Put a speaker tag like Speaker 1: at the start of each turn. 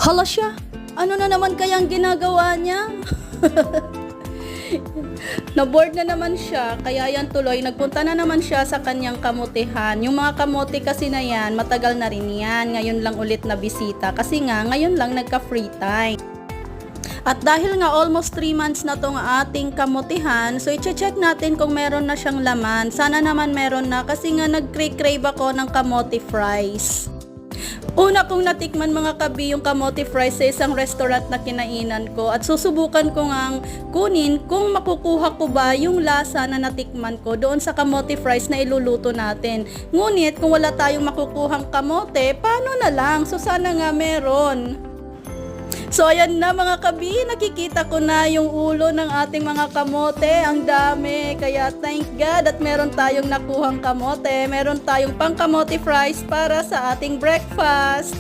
Speaker 1: Hala siya, ano na naman kayang ginagawa niya? Na-bored na naman siya, kaya yan tuloy, nagpunta na naman siya sa kanyang kamutihan. Yung mga kamote kasi na yan, matagal na rin yan, ngayon lang ulit na bisita, kasi nga, ngayon lang nagka-free time. At dahil nga almost 3 months na tong ating kamutihan, so i-check natin kung meron na siyang laman. Sana naman meron na, kasi nga nag-crave ako ng kamote fries. Una kong natikman mga kabi yung kamote fries sa isang restaurant na kinainan ko at susubukan ko ngang kunin kung makukuha ko ba yung lasa na natikman ko doon sa kamote fries na iluluto natin. Ngunit kung wala tayong makukuhang kamote, paano na lang? So sana nga meron. So ayan na mga kabi, nakikita ko na yung ulo ng ating mga kamote, ang dami, kaya thank God at meron tayong nakuhang kamote, meron tayong pang kamote fries para sa ating breakfast.